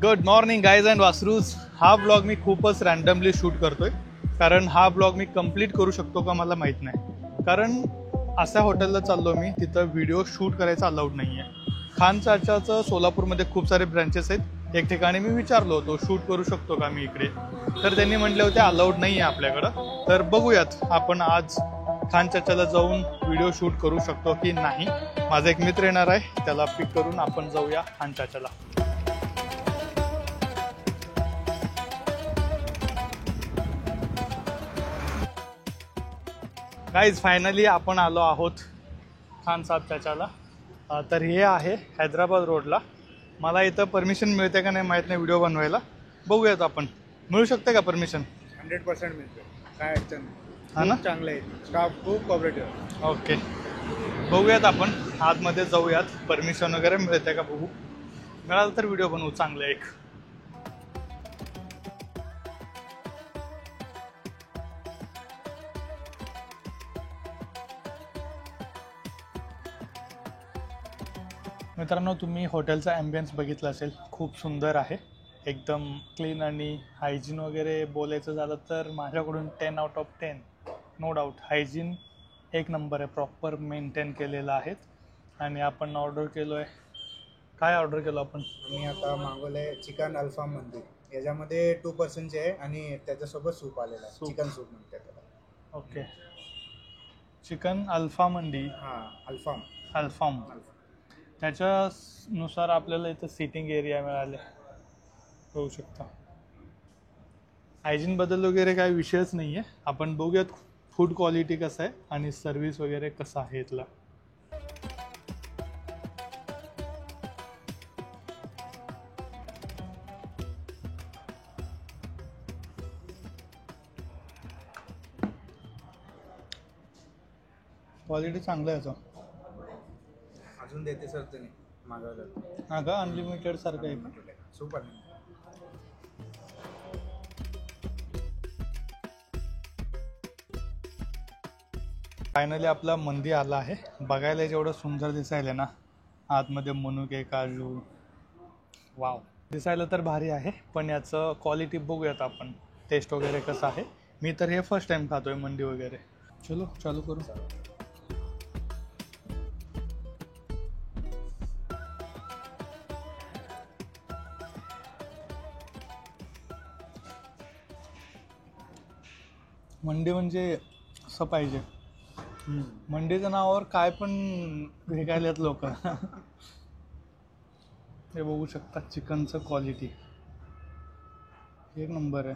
Good morning guys and वासरूज. हा blog मी खूपच रँडमली शूट करतोय कारण हा ब्लॉग मी कंप्लीट करू शकतो का मला माहीत नाही. कारण अशा हॉटेलला चाललो मी तिथं व्हिडिओ शूट करायचा अलाउड नाही आहे. खान चाचाचं सोलापूरमध्ये खूप सारे ब्रँचेस आहेत. एक ठिकाणी मी विचारलो होतो शूट करू शकतो का मी इकडे, तर त्यांनी म्हटले होते अलाउड नाही आहे आपल्याकडं. तर बघूयात आपण आज खान चाचाला जाऊन व्हिडिओ शूट करू शकतो की नाही. माझा एक मित्र येणार आहे, त्याला पिक करून आपण जाऊया खान चाचाला. गाईज फायनली आपण आलो आहोत खान साहेब चाचाला. तर हे आहे हैदराबाद रोडला. मला इथं परमिशन मिळते का नाही माहीत नाही व्हिडिओ बनवायला. बघूयात आपण, मिळू शकते का परमिशन? 100% मिळते, काय अडचण नाही. हा ना, चांगलं आहे, स्टाफ खूप कॉपरेटिव्ह. ओके. बघूयात आपण आतमध्ये जाऊयात, परमिशन वगैरे मिळते का बघू. मिळालं तर व्हिडिओ बनवू चांगलं एक. मित्रांनो, तुम्ही हॉटेलचा ॲम्बियन्स बघितला असेल, खूप सुंदर आहे, एकदम क्लीन आणि हायजीन वगैरे बोलायचं झालं तर माझ्याकडून 10 out of 10. No doubt hygiene एक नंबर आहे, प्रॉपर मेंटेन केलेलं आहे. आणि आपण ऑर्डर केलो आहे, काय ऑर्डर केलं आपण? मी आता मागवलं आहे चिकन अल्फाम मंदी. याच्यामध्ये 2% आहे आणि त्याच्यासोबत सूप आलेला आहे, चिकन सूप म्हणते त्याला. ओके, चिकन अल्फा मंडी. हां, अल्फाम. अल्फाम. त्याच्यानुसार आपल्याला इथं सिटिंग एरिया मिळाले, बघू शकता. हायजीनबद्दल वगैरे काही विषयच नाही आहे. आपण बघूयात फूड क्वालिटी कसं आहे आणि सर्विस वगैरे कसं आहे इथला. क्वालिटी चांगलं आहे याचं. अजून देते सर तुम्ही मागवलं. हा का, अनलिमिटेड सारखं आहे. सूप आहे. फायनली आपला मंदी आला आहे. बघायला जेवढं सुंदर दिसायला ना, आतमध्ये मनुके, काजू, वाव, दिसायला तर भारी आहे. पण याचं क्वालिटी बघूयात आपण, टेस्ट वगैरे कसं आहे. मी तर हे फर्स्ट टाइम खातोय मंदी वगैरे. चलो चालू करू. मंडी म्हणजे असं पाहिजे. मंडीच्या नावावर काय पण विकायलेत लोक. हे बघू शकता, चिकनचं क्वालिटी एक नंबर है.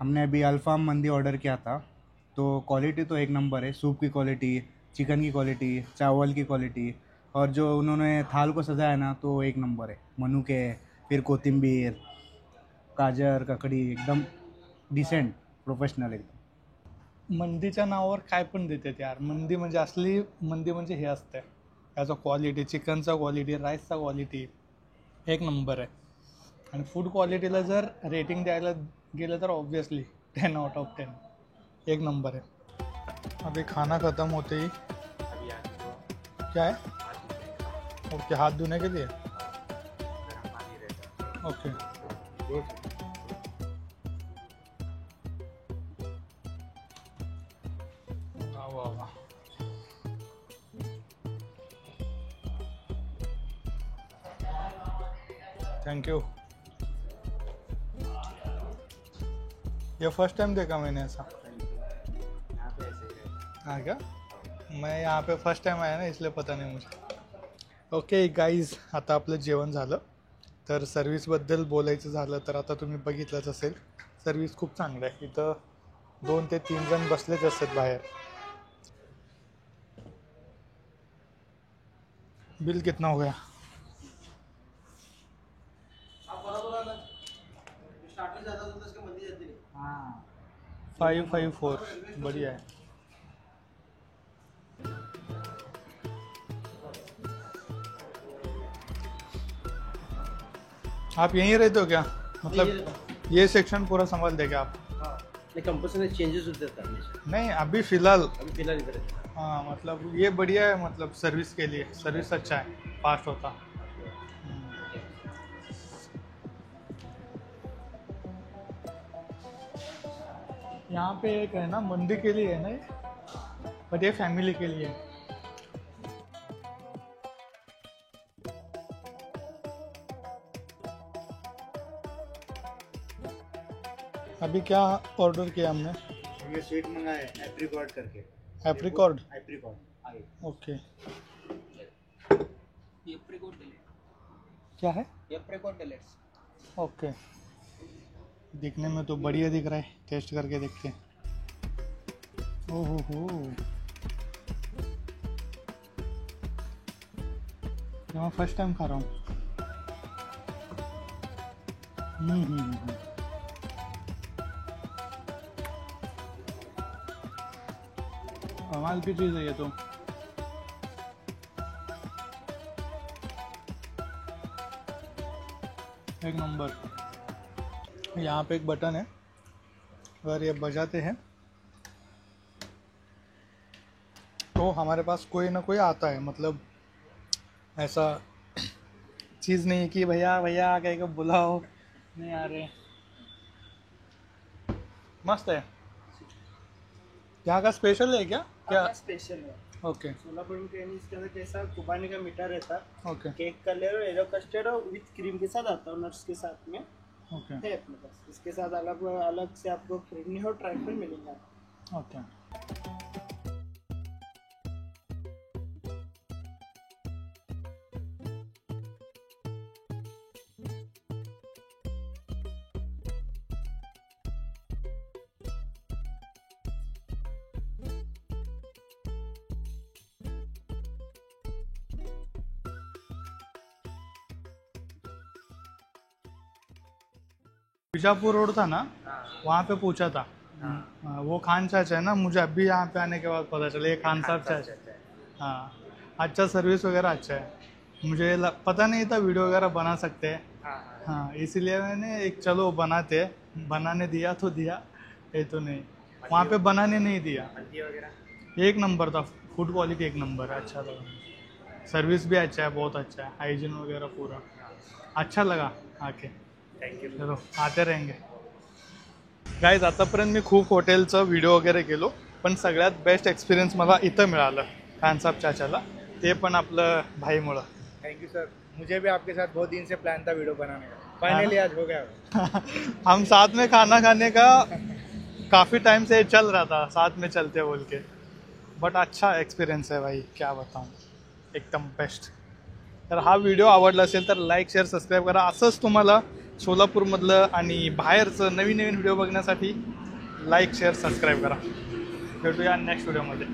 हमने अभी अल्फाम मंदी ऑर्डर किया था, तो क्वालिटी तो एक नंबर है. सूप की क्वालिटी, चिकन की क्वालिटी, चावल की क्वालिटी, और जो उन्होंने थाल को सजाया ना तो एक नंबर है. मनुके, फिर कोथिंबीर, गाजर, ककड़ी, एकदम डिसेंट, प्रोफेशनल एकदम. मंदीच्या नावावर काय पण देतात यार. मंदी म्हणजे असली मंदी म्हणजे हे असतं, याचा क्वालिटी, चिकनचा क्वालिटी, राईसचा क्वालिटी एक नंबर आहे. आणि फूड क्वालिटीला जर रेटिंग द्यायला गेलं तर ऑब्वियसली 10 out of 10 एक नंबर है. अभी खाना ख़त्म होते ही क्या है? ओके, हाथ धोने के लिए. ओके, वाह वाह वाह. Thank you. ये फर्स्ट टाइम देखा मैंने ऐसा. हाँ क्या, मैं यहाँ पे फर्स्ट टाइम आया ना, इसलिए पता नहीं मुझे. ओके गाईज, आता आपलं जेवण झालं. तर सर्विसबद्दल बोलायचं झालं तर आता तुम्ही बघितलंच असेल, सर्विस खूप चांगलं आहे. इथं 2 ते 3 जण बसलेच असतात बाहेर. बिल कितना हो गया? 554. बढ़िया है. आप यहीं रहते हो क्या? मतलब ये सेक्शन पूरा संभाल देगा आप? हाँ, कंपल्सरी चेंजेस होते रहता है हमेशा. नहीं अभी फिलहाल अभी फिलहाल इधर है। हाँ मतलब ये बढ़िया है, मतलब सर्विस के लिए सर्विस अच्छा है, फास्ट होता। यहाँ पे एक है ना मंदिर के लिए है ना ये, बट ये फैमिली के लिए है। अभी क्या ऑर्डर किया हमने? ये स्वीट मंगाया है एप्रिकॉट करके। एप्रिकॉट, एप्रिकॉट आगे। ओके। एप्रिकॉट क्या है? Apricot deletes. ओके, दिखने में तो बढ़िया दिख रहा है, टेस्ट करके देखते हैं। ओहो हो, मैं फर्स्ट टाइम खा रहा हूँ। कमाल की चीज़ है ये तो। एक नंबर। यहाँ पे एक बटन है, अगर ये बजाते हैं तो हमारे पास कोई ना कोई आता है, मतलब ऐसा चीज़ नहीं है कि भैया भैया कह के बुलाओ, नहीं आ रहे। मस्त है। यहाँ का स्पेशल है क्या? क्या स्पेशल है ओके सोलापुर में कहीं इसके अंदर कैसा कुबानी का मीठा रहता है, ओके केक का लेयर और येलो कस्टर्ड और विथ क्रीम के साथ आता है, नट्स के साथ में ओके है अपने पास। इसके साथ अलग अलग से आपको फ्रूटी और ट्राइफल मिलेगा। ओके। बीजापुर रोड था ना, वहाँ पे पूछा था। हाँ, वो खान चाचा है ना, मुझे अभी यहाँ पे आने के बाद पता चला ये खान साहब चाचा। हाँ, अच्छा सर्विस वगैरह अच्छा है। मुझे पता नहीं था वीडियो वगैरह बना सकते हैं। हाँ, इसीलिए मैंने एक चलो बनाते हैं, बनाने दिया तो दिया, ये तो नहीं। वहाँ पे बनाने नहीं दिया। एक नंबर था, फूड क्वालिटी एक नंबर है, अच्छा लगा। सर्विस भी अच्छा है, बहुत अच्छा है, हाइजीन वगैरह पूरा अच्छा लगा आके। थँक्यू। चलो आते रहेंगे। गाईज, आतापर्यंत मी खूप हॉटेलचं व्हिडिओ वगैरे केलो, पण सगळ्यात बेस्ट एक्सपिरियन्स मला इथं मिळालं खानसाब चाचाला, ते पण आपलं भाईमुळं। थैंक यू सर, मुझे भी आपके साथ बहुत दिन से प्लान था वीडियो बनाने का, फाइनली आज हो गया। हम साथ में खाना खाने का काफ़ी टाइम से चल रहा था, साथ में चलते बोल के, बट अच्छा एक्सपिरियन्स है भाई, क्या बताऊँ, एकदम बेस्ट। तर हा व्हिडिओ आवडला असेल तर लाईक शेअर सबस्क्राईब करा। असंच तुम्हाला सोलापूरमधलं आणि बाहेरचं नवीन नवीन व्हिडिओ बघण्यासाठी लाईक शेअर सबस्क्राईब करा। भेटूया नेक्स्ट व्हिडिओमध्ये।